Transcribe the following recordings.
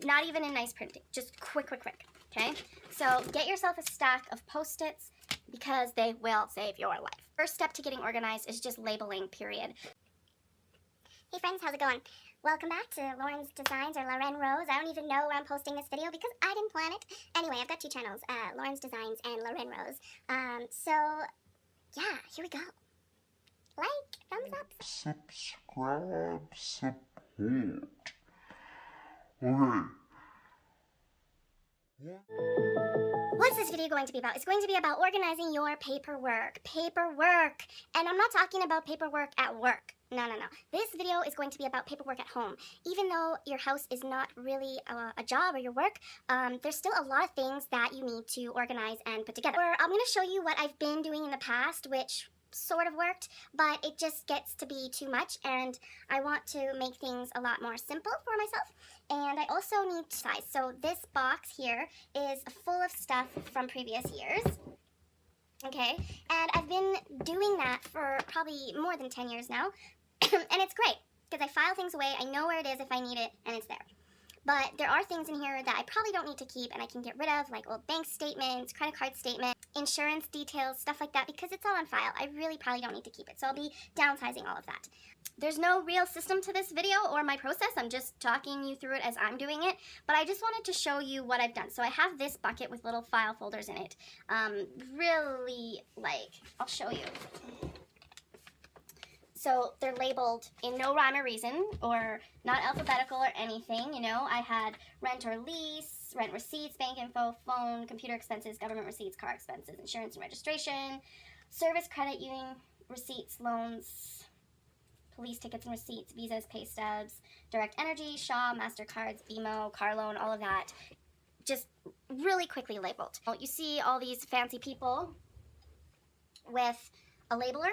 Not even in nice printing, just quick, okay? So get yourself a stack of Post-its because they will save your life. First step to getting organized is just labeling, period. Hey friends, how's it going? Welcome back to Lauren's Designs or Lauren Rose. I don't even know where I'm posting this video because I didn't plan it. Anyway, I've got two channels, Lauren's Designs and Lauren Rose. So, yeah, here we go. Like, thumbs up. Subscribe, support. Okay. What's this video going to be about? It's going to be about organizing your paperwork. Paperwork! And I'm not talking about paperwork at work. No. This video is going to be about paperwork at home. Even though your house is not really a job or your work, there's still a lot of things that you need to organize and put together. I'm going to show you what I've been doing in the past, which sort of worked, but it just gets to be too much, and I want to make things a lot more simple for myself. And I also need size. So this box here is full of stuff from previous years. Okay, and I've been doing that for probably more than 10 years now, and it's great, because I file things away, I know where it is if I need it, and it's there. But there are things in here that I probably don't need to keep and I can get rid of, like old bank statements, credit card statements, insurance details, stuff like that, because it's all on file. I really probably don't need to keep it, so I'll be downsizing all of that. There's no real system to this video or my process. I'm just talking you through it as I'm doing it, but I just wanted to show you what I've done. So I have this bucket with little file folders in it. Really, I'll show you. So they're labeled in no rhyme or reason, or not alphabetical or anything, you know. I had rent or lease, rent receipts, bank info, phone, computer expenses, government receipts, car expenses, insurance and registration, service credit union receipts, loans, police tickets and receipts, visas, pay stubs, direct energy, Shaw, MasterCards, BMO, car loan, all of that. Just really quickly labeled. You see all these fancy people with a labeler.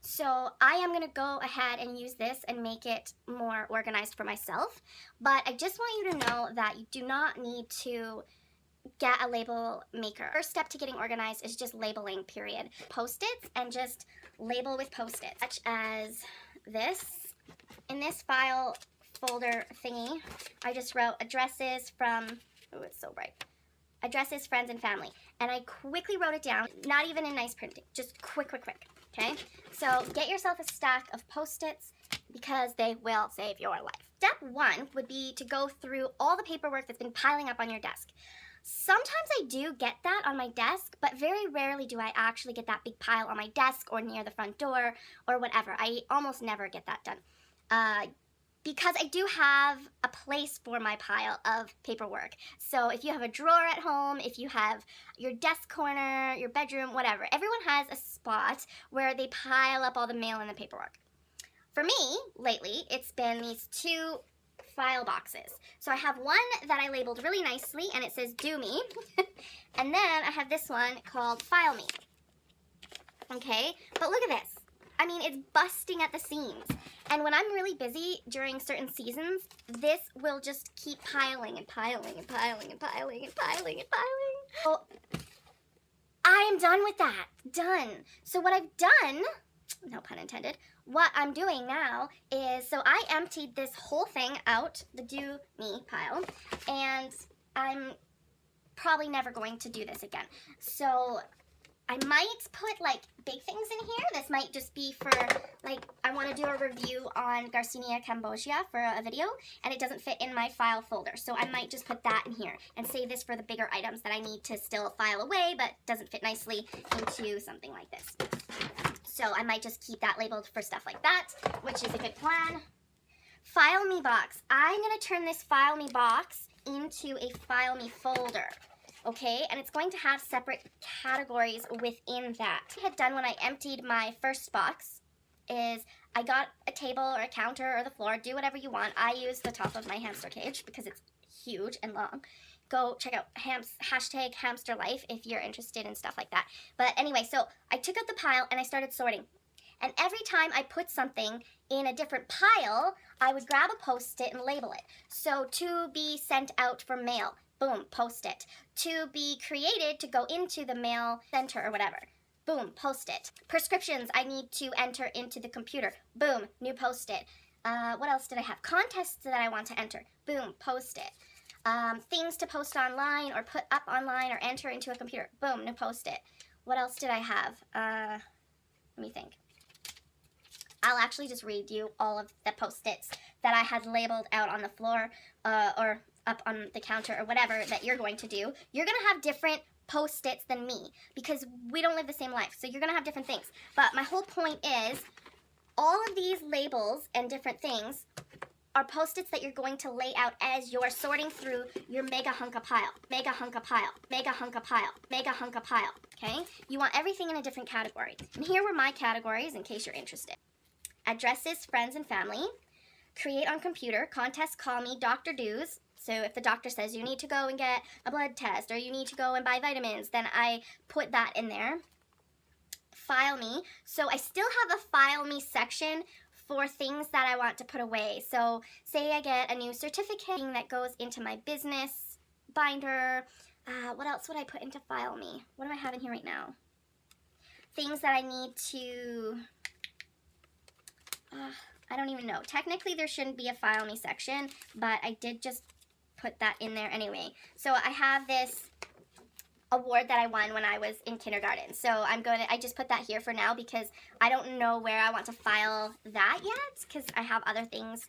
So I am going to go ahead and use this and make it more organized for myself. But I just want you to know that you do not need to get a label maker. First step to getting organized is just labeling, period. Post-its, and just label with Post-its. Such as this. In this file folder thingy, I just wrote addresses from, oh, it's so bright. Addresses, friends, and family. And I quickly wrote it down, not even in nice printing, just quick, okay? So get yourself a stack of Post-its because they will save your life. Step one would be to go through all the paperwork that's been piling up on your desk. Sometimes I do get that on my desk, but very rarely do I actually get that big pile on my desk or near the front door or whatever. I almost never get that done. Because I do have a place for my pile of paperwork. So if you have a drawer at home, if you have your desk corner, your bedroom, whatever, everyone has a spot where they pile up all the mail and the paperwork. For me, lately, it's been these two file boxes. So I have one that I labeled really nicely and it says Do Me. And then I have this one called File Me. Okay, but look at this. I mean, it's busting at the seams. And when I'm really busy during certain seasons, this will just keep piling and piling and piling and piling and piling and piling. So I am done with that. Done. So what I've done, no pun intended, what I'm doing now is, so I emptied this whole thing out, the Do Me pile, and I'm probably never going to do this again. So I might put big things in here. This might just be for I want to do a review on Garcinia cambogia for a video, and it doesn't fit in my file folder. So I might just put that in here and save this for the bigger items that I need to still file away but doesn't fit nicely into something like this. So I might just keep that labeled for stuff like that, which is a good plan. File Me box. I'm going to turn this File Me box into a File Me folder. Okay, and it's going to have separate categories within that. What I had done when I emptied my first box is I got a table or a counter or the floor, do whatever you want. I use the top of my hamster cage because it's huge and long. Go check out hashtag hamster life if you're interested in stuff like that. But anyway, so I took out the pile and I started sorting. And every time I put something in a different pile, I would grab a Post-it and label it. So to be sent out for mail. Boom, Post-it. To be created to go into the mail center or whatever. Boom, Post-it. Prescriptions I need to enter into the computer. Boom, new Post-it. What else did I have? Contests that I want to enter. Boom, Post-it. things to post online or put up online or enter into a computer. Boom, new post-it. What else did I have? Let me think. I'll actually just read you all of the post-its that I had labeled out on the floor or up on the counter or whatever that you're going to do. You're going to have different post-its than me because we don't live the same life. So you're going to have different things. But my whole point is all of these labels and different things are post-its that you're going to lay out as you're sorting through your mega hunk of pile, mega hunk of pile, mega hunk of pile, mega hunk of pile, okay? You want everything in a different category. And here were my categories in case you're interested. Addresses, friends, and family. Create on computer, contest, call me, doctor dues. So if the doctor says you need to go and get a blood test or you need to go and buy vitamins, then I put that in there. File me. So I still have a file me section for things that I want to put away. So say I get a new certificate that goes into my business binder. What else would I put into file me? What do I have in here right now? Things that I need to... I don't even know. Technically, there shouldn't be a file me section, but I did just put that in there anyway. So I have this award that I won when I was in kindergarten. So I just put that here for now because I don't know where I want to file that yet because I have other things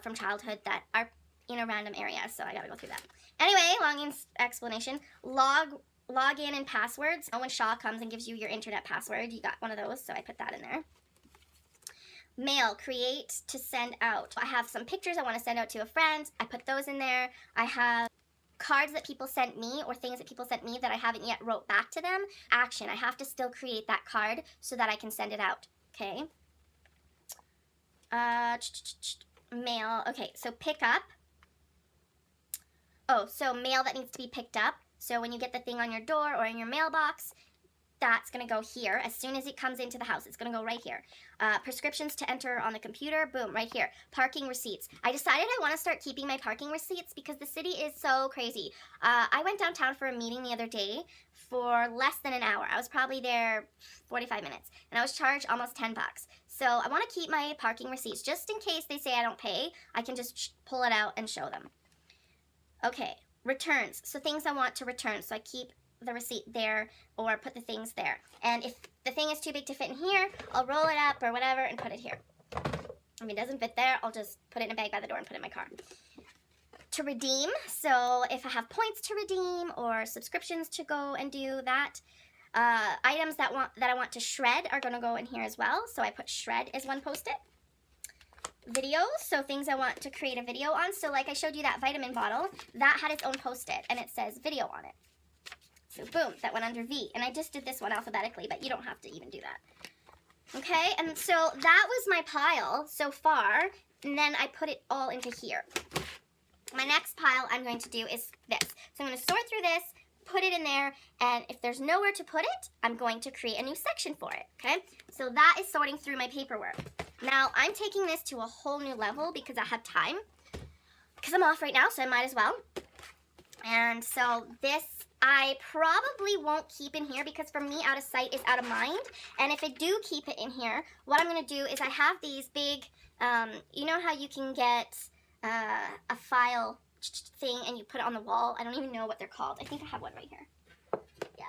from childhood that are in a random area. So I gotta go through that. Anyway, long explanation. Login and passwords. When Shaw comes and gives you your internet password, you got one of those, so I put that in there. Mail, create to send out. I have some pictures I want to send out to a friend. I put those in there. I have cards that people sent me or things that people sent me that I haven't yet wrote back to them. Action, I have to still create that card so that I can send it out, okay? Mail, okay, so pick up. Oh, so mail that needs to be picked up. So when you get the thing on your door or in your mailbox, that's going to go here. As soon as it comes into the house, it's going to go right here. Prescriptions to enter on the computer, boom, right here. Parking receipts. I decided I want to start keeping my parking receipts because the city is so crazy. I went downtown for a meeting the other day for less than an hour. I was probably there 45 minutes, and I was charged almost 10 bucks. So I want to keep my parking receipts just in case they say I don't pay. I can just pull it out and show them. Okay, returns. So things I want to return. So I keep the receipt there or put the things there. And if the thing is too big to fit in here, I'll roll it up or whatever and put it here. If it doesn't fit there, I'll just put it in a bag by the door and put it in my car. To redeem, so if I have points to redeem or subscriptions to go and do that, items that I want to shred are going to go in here as well. So I put shred as one post-it. Videos, so things I want to create a video on. So like I showed you that vitamin bottle, that had its own post-it and it says video on it. So boom, that went under V. And I just did this one alphabetically, but you don't have to even do that. Okay, and so that was my pile so far. And then I put it all into here. My next pile I'm going to do is this. So I'm going to sort through this, put it in there, and if there's nowhere to put it, I'm going to create a new section for it, okay? So that is sorting through my paperwork. Now, I'm taking this to a whole new level because I have time. Because I'm off right now, so I might as well. And so this I probably won't keep in here because for me, out of sight is out of mind. And if I do keep it in here, what I'm going to do is I have these big, you know how you can get a file thing and you put it on the wall? I don't even know what they're called. I think I have one right here. Yeah.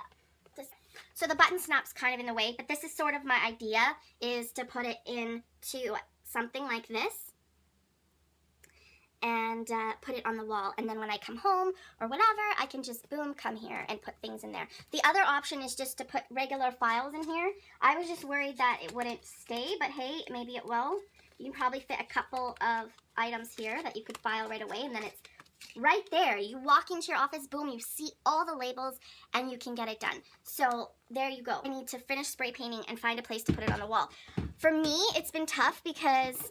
So the button snap's kind of in the way, but this is sort of my idea, is to put it into something like this. And put it on the wall, and then when I come home or whatever, I can just boom come here and put things in there. The other option is just to put regular files in here. I was just worried that it wouldn't stay, but hey, maybe it will. You can probably fit a couple of items here that you could file right away, and then it's right there. You walk into your office, boom, you see all the labels, and you can get it done. So there you go. I need to finish spray painting and find a place to put it on the wall. For me, it's been tough because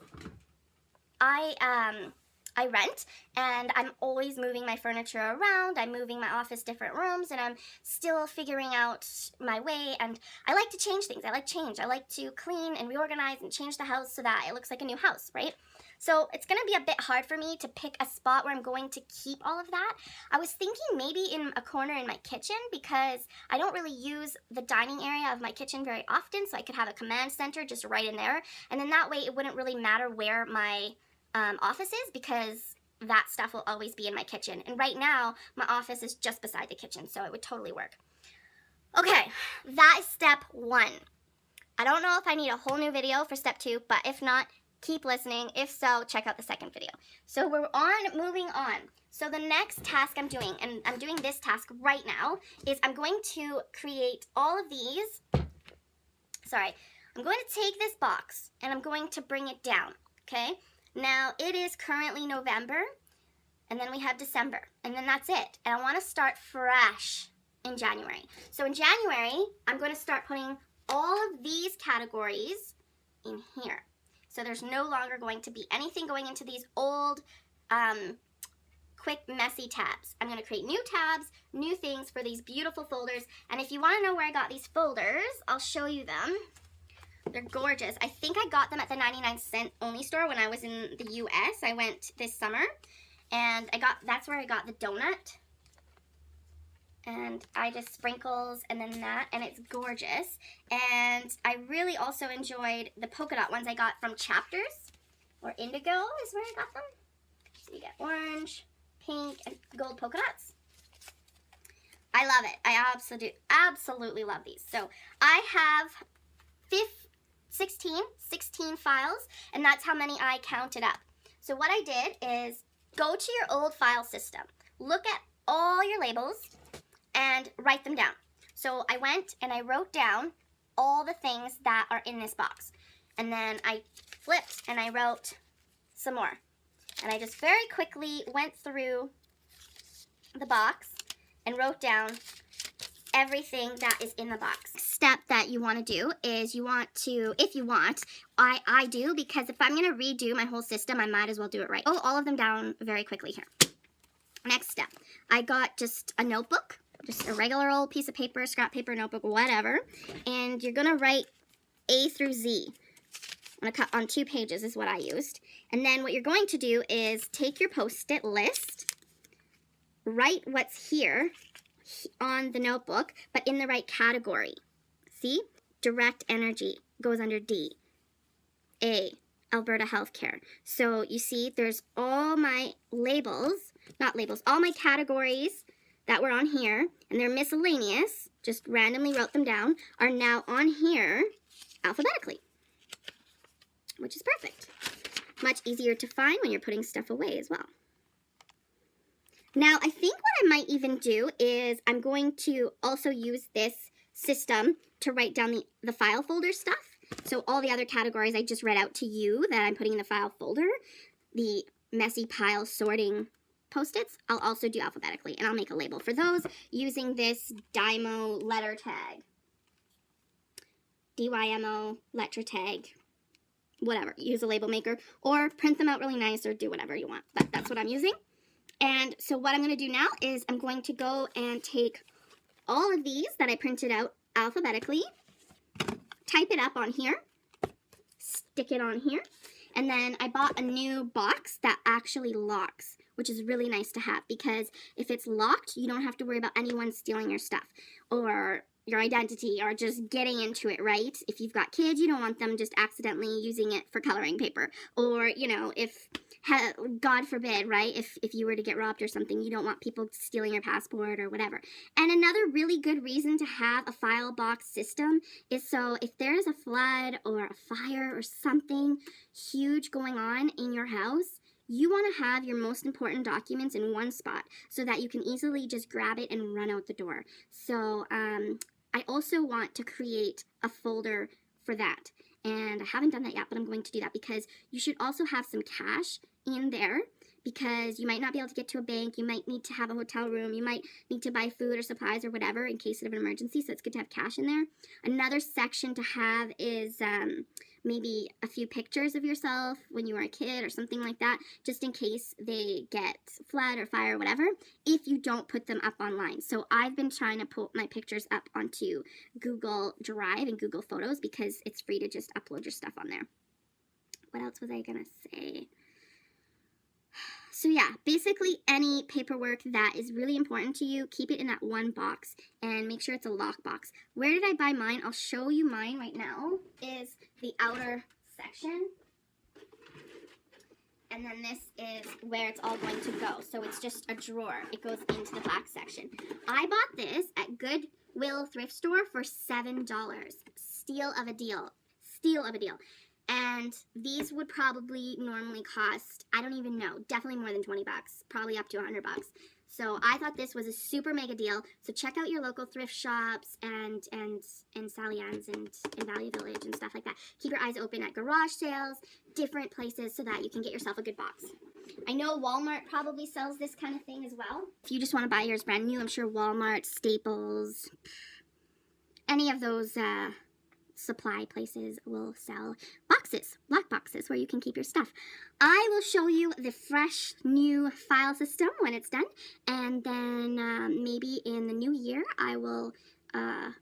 I rent, and I'm always moving my furniture around. I'm moving my office different rooms, and I'm still figuring out my way, and I like to change things. I like change. I like to clean and reorganize and change the house so that it looks like a new house, right? So it's going to be a bit hard for me to pick a spot where I'm going to keep all of that. I was thinking maybe in a corner in my kitchen because I don't really use the dining area of my kitchen very often, so I could have a command center just right in there, and then that way it wouldn't really matter where my office is because that stuff will always be in my kitchen. And right now, my office is just beside the kitchen, so it would totally work. Okay, that is step 1. I don't know if I need a whole new video for step 2, but if not, keep listening. If so, check out the second video. So we're moving on. So the next task I'm doing, and I'm doing this task right now, is I'm going to create all of these. Sorry, I'm going to take this box and I'm going to bring it down, okay? Now it is currently November, and then we have December, and then that's it. And I want to start fresh in January. So in January, I'm going to start putting all of these categories in here. So there's no longer going to be anything going into these old, quick, messy tabs. I'm going to create new tabs, new things for these beautiful folders. And if you want to know where I got these folders, I'll show you them. They're gorgeous. I think I got them at the 99-cent only store when I was in the US. I went this summer, and that's where I got the donut. And I just sprinkles and then that, and it's gorgeous. And I really also enjoyed the polka dot ones I got from Chapters, or Indigo is where I got them. So you get orange, pink, and gold polka dots. I love it. I absolutely love these. So I have 16 files, and that's how many I counted up. So what I did is go to your old file system, look at all your labels, and write them down. So I went and I wrote down all the things that are in this box. And then I flipped and I wrote some more. And I just very quickly went through the box and wrote down everything that is in the box. Step that you want to do is you want to, if you want, I do, because if I'm going to redo my whole system, I might as well do it right. Oh, all of them down very quickly here. Next step, I got just a notebook. Just a regular old piece of paper, scrap paper, notebook, whatever. And you're going to write A through Z on 2 pages is what I used. And then what you're going to do is take your Post-it list, write what's here on the notebook, but in the right category. See? Direct energy goes under D. A, Alberta Healthcare. So you see there's all my labels, not labels, all my categories that were on here, and they're miscellaneous, just randomly wrote them down, are now on here alphabetically, which is perfect. Much easier to find when you're putting stuff away as well. Now, I think what I might even do is I'm going to also use this system to write down the file folder stuff. So all the other categories I just read out to you that I'm putting in the file folder, the messy pile sorting Post-its, I'll also do alphabetically, and I'll make a label for those using this Dymo letter tag. DYMO letter tag, whatever. Use a label maker, or print them out really nice, or do whatever you want. But that's what I'm using. And so what I'm going to do now is I'm going to go and take all of these that I printed out alphabetically, type it up on here, stick it on here, and then I bought a new box that actually locks, which is really nice to have, because if it's locked, you don't have to worry about anyone stealing your stuff or your identity or just getting into it, right? If you've got kids, you don't want them just accidentally using it for coloring paper. Or, you know, if, God forbid, right, if you were to get robbed or something, you don't want people stealing your passport or whatever. And another really good reason to have a file box system is so if there's a flood or a fire or something huge going on in your house, you want to have your most important documents in one spot so that you can easily just grab it and run out the door. So I also want to create a folder for that. And I haven't done that yet, but I'm going to do that because you should also have some cash in there, because you might not be able to get to a bank, you might need to have a hotel room, you might need to buy food or supplies or whatever in case of an emergency, so it's good to have cash in there. Another section to have is maybe a few pictures of yourself when you were a kid or something like that, just in case they get flood or fire or whatever, if you don't put them up online. So I've been trying to put my pictures up onto Google Drive and Google Photos because it's free to just upload your stuff on there. What else was I gonna say? So yeah, basically any paperwork that is really important to you, keep it in that one box and make sure it's a lock box. Where did I buy mine? I'll show you mine right now. Is the outer section. And then this is where it's all going to go. So it's just a drawer. It goes into the back section. I bought this at Goodwill thrift store for $7. Steal of a deal. Steal of a deal. And these would probably normally cost, I don't even know, definitely more than 20 bucks, probably up to 100 bucks. So I thought this was a super mega deal. So check out your local thrift shops and Sally Ann's and Value Village and stuff like that. Keep your eyes open at garage sales, different places so that you can get yourself a good box. I know Walmart probably sells this kind of thing as well. If you just want to buy yours brand new, I'm sure Walmart, Staples, any of those supply places will sell boxes, lock boxes, where you can keep your stuff. I will show you the fresh new file system when it's done, and then maybe in the new year I will, I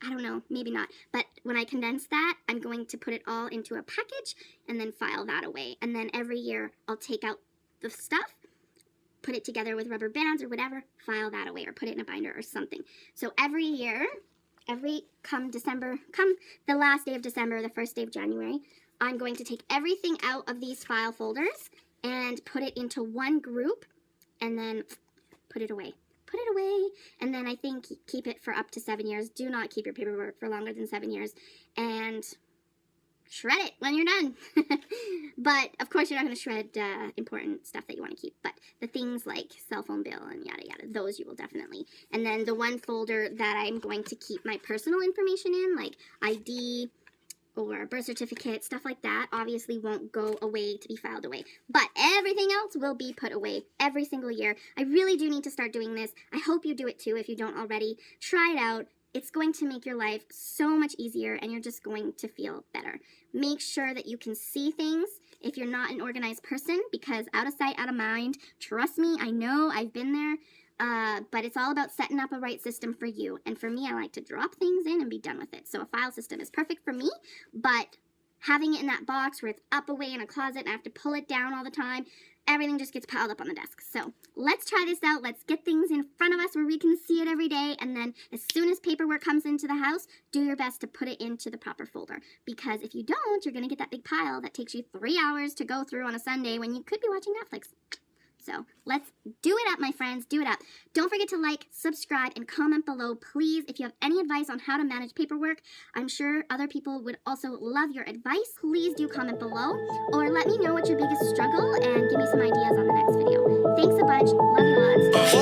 don't know, maybe not, but when I condense that, I'm going to put it all into a package and then file that away, and then every year I'll take out the stuff, put it together with rubber bands or whatever, file that away or put it in a binder or something. So every year, come the last day of December, the first day of January, I'm going to take everything out of these file folders and put it into one group and then put it away. Put it away, and then I think keep it for up to 7 years. Do not keep your paperwork for longer than 7 years, and shred it when you're done. But of course you're not going to shred important stuff that you want to keep, but the things like cell phone bill and yada yada, those you will definitely. And then the one folder that I'm going to keep my personal information in, like ID or birth certificate, stuff like that, obviously won't go away to be filed away. But everything else will be put away every single year. I really do need to start doing this. I hope you do it too if you don't already. Try it out. It's going to make your life so much easier, and you're just going to feel better. Make sure that you can see things if you're not an organized person, because out of sight, out of mind, trust me, I know, I've been there, but it's all about setting up a right system for you. And for me, I like to drop things in and be done with it. So a file system is perfect for me, but having it in that box where it's up away in a closet and I have to pull it down all the time, everything just gets piled up on the desk. So let's try this out. Let's get things in front of us where we can see it every day. And then as soon as paperwork comes into the house, do your best to put it into the proper folder. Because if you don't, you're going to get that big pile that takes you 3 hours to go through on a Sunday when you could be watching Netflix. So let's do it up, my friends. Do it up. Don't forget to like, subscribe, and comment below, please. If you have any advice on how to manage paperwork, I'm sure other people would also love your advice. Please do comment below, or let me know what's your biggest struggle and give me some ideas on the next video. Thanks a bunch. Love you lots.